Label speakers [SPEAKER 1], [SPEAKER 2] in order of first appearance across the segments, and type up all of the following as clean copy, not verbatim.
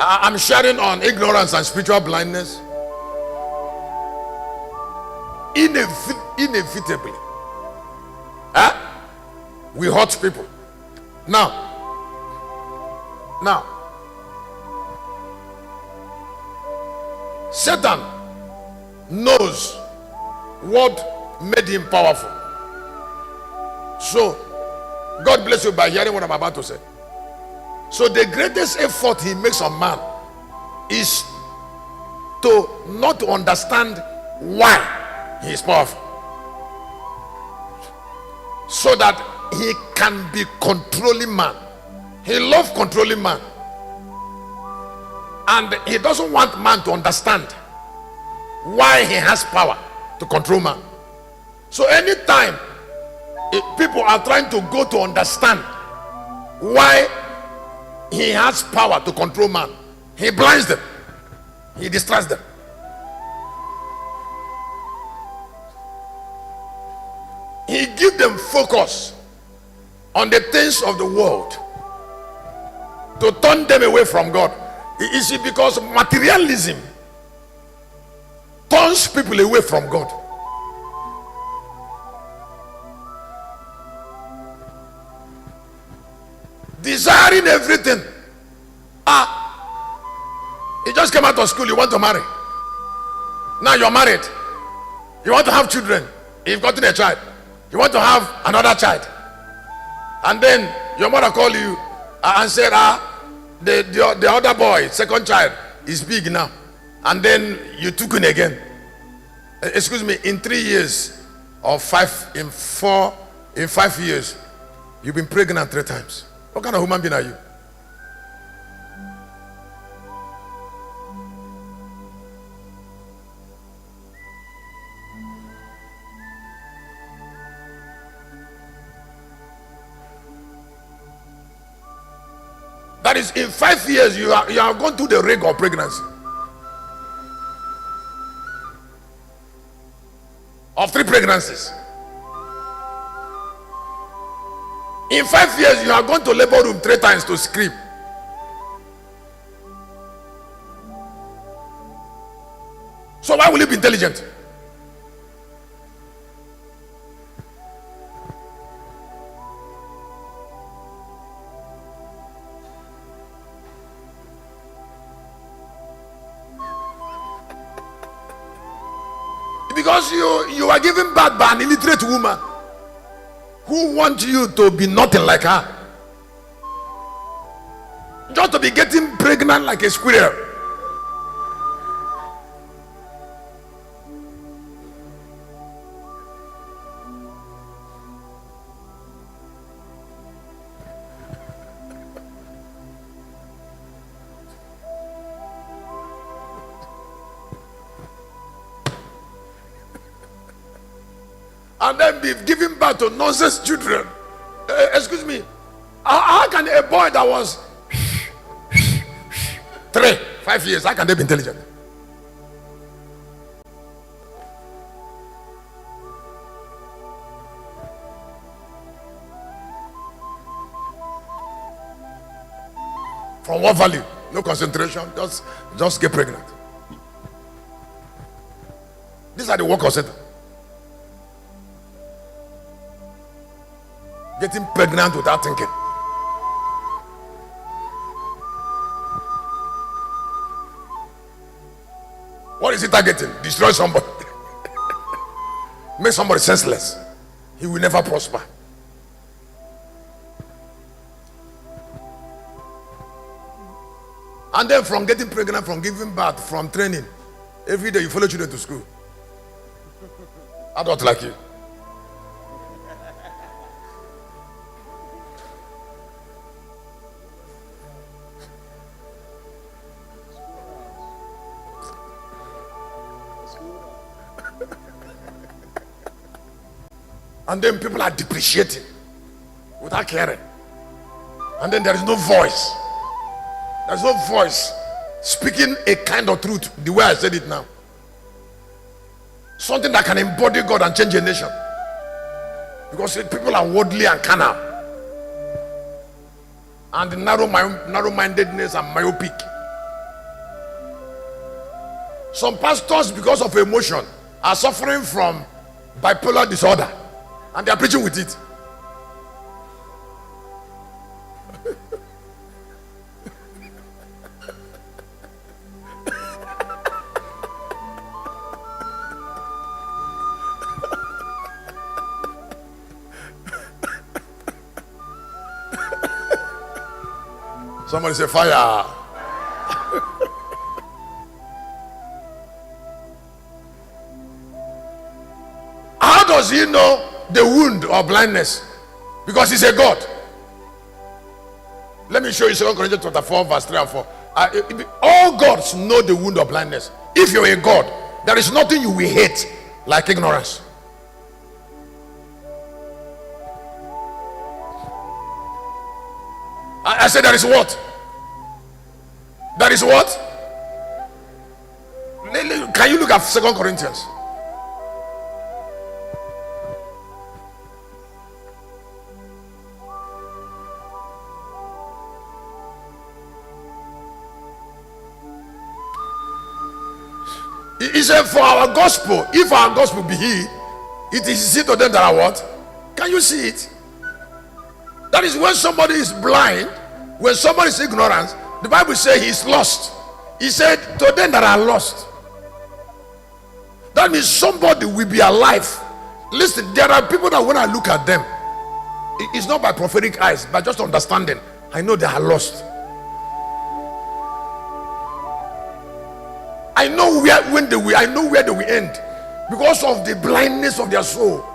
[SPEAKER 1] I'm sharing on ignorance and spiritual blindness. Inevitably, we hurt people. Now, Satan knows what made him powerful. So, God bless you by hearing what I'm about to say. So, the greatest effort he makes on man is to not to understand why he is powerful, so that he can be controlling man. He loves controlling man, and he doesn't want man to understand why he has power to control man. So anytime people are trying to go to understand why he has power to control man, he blinds them, he distracts them. He gives them focus on the things of the world to turn them away from God. You see, because materialism turns people away from God. Desiring everything. You just came out of school, you want to marry. Now you're married. You want to have children. You've gotten a child. You want to have another child. And then your mother called you and said, the other boy, second child, is big now. And then you took in again. Excuse me, in 3 years or 5 years, you've been pregnant 3 times. What kind of human being are you? That is, in 5 years you are going through the rig of pregnancy of 3 pregnancies. In 5 years you are going to labor room 3 times to scream. So why will you be intelligent? Because you are given birth by an illiterate woman who wants you to be nothing like her, just to be getting pregnant like a squirrel. And then be giving birth to nonsense children. Excuse me. How can a boy that was 5 years, how can they be intelligent? From what value? No concentration. Just get pregnant. These are the work of Satan. Getting pregnant without thinking. What is he targeting? Destroy somebody. Make somebody senseless. He will never prosper. And then from getting pregnant, from giving birth, from training, every day you follow children to school. Adult like you. And then people are depreciating without caring. And then there is no voice. There's no voice speaking a kind of truth the way I said it now. Something that can embody God and change a nation. Because people are worldly and carnal. And narrow-mindedness and myopic. Some pastors, because of emotion, are suffering from bipolar disorder, and they are preaching with it. Somebody say fire. How does he know the wound or blindness? Because he's a God. Let me show you 2 Corinthians chapter 4 verse 3 and 4. All gods know the wound of blindness. If you're a God, there is nothing you will hate like ignorance. I said there is what? There is what? Can you look at 2 Corinthians? He said, for our gospel, if our gospel be he, it is easy to them that are what? Can you see it? That is when somebody is blind, when somebody is ignorant, the Bible says he is lost. He said, to them that are lost. That means somebody will be alive. Listen, there are people that when I look at them, it's not by prophetic eyes, but just understanding. I know they are lost. I know where they will end because of the blindness of their soul.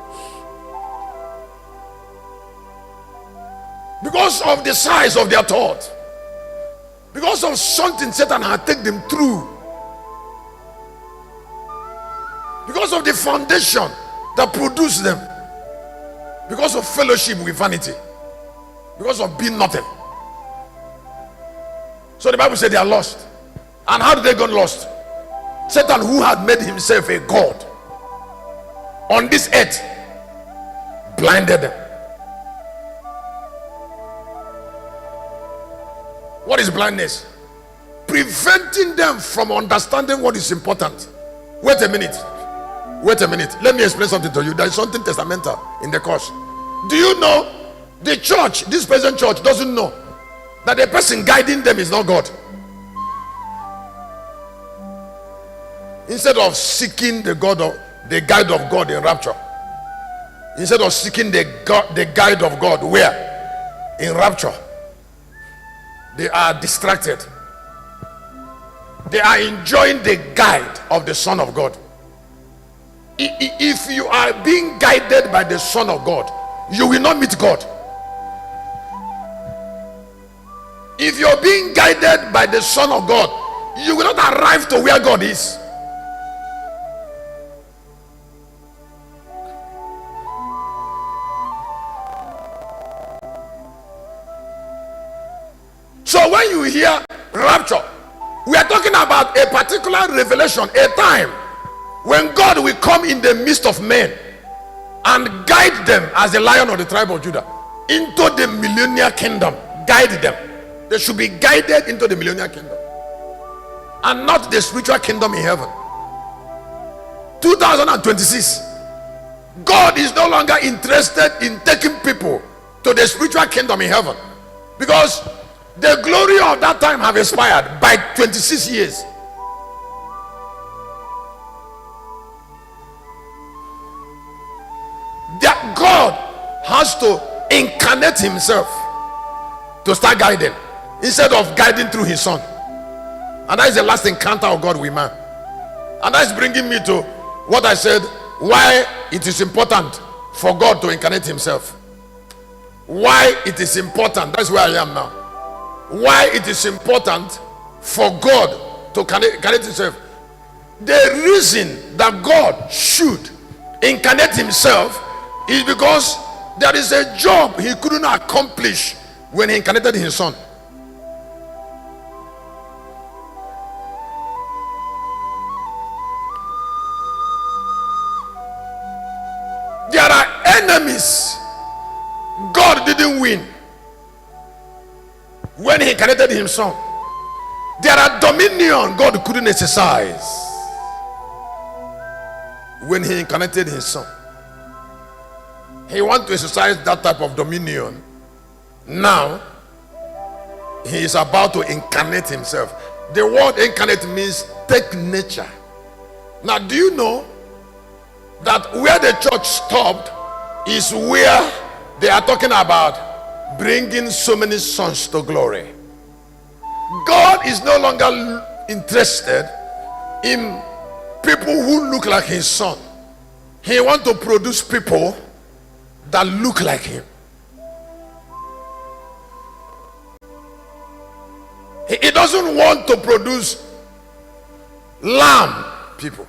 [SPEAKER 1] Because of the size of their thought. Because of something Satan had taken them through. Because of the foundation that produced them. Because of fellowship with vanity. Because of being nothing. So the Bible said they are lost. And how did they get lost? Satan, who had made himself a God on this earth, blinded them. What is blindness? Preventing them from understanding what is important. Wait a minute. Let me explain something to you. There is something testamental in the course. Do you know the church, this present church, doesn't know that the person guiding them is not God? Instead of seeking the guide of God in rapture, instead of seeking the guide of God where? In rapture, they are distracted. They are enjoying the guide of the Son of God. If you are being guided by the Son of God, you will not meet God. If you're being guided by the Son of God, you will not arrive to where God is. So when you hear rapture, we are talking about a particular revelation, a time when God will come in the midst of men and guide them as the Lion of the tribe of Judah into the millennial kingdom. Guide them. They should be guided into the millennial kingdom and not the spiritual kingdom in heaven. 2026, God is no longer interested in taking people to the spiritual kingdom in heaven, because the glory of that time have expired by 26 years. That God has to incarnate himself to start guiding, instead of guiding through his Son. And that is the last encounter of God with man. And that is bringing me to what I said, why it is important for God to incarnate himself. Why it is important, that's where I am now. Why it is important for God to incarnate himself. The reason that God should incarnate himself is because there is a job he couldn't accomplish when he incarnated his Son. There are enemies God didn't win when he incarnated his Son. There are dominion God couldn't exercise when he incarnated his son. He wants to exercise that type of dominion. Now, he is about to incarnate himself. The word incarnate means take nature. Now, do you know that where the church stopped is where they are talking about bringing so many sons to glory? God is no longer interested in people who look like his son. He wants to produce people that look like him. He doesn't want to produce lamb people.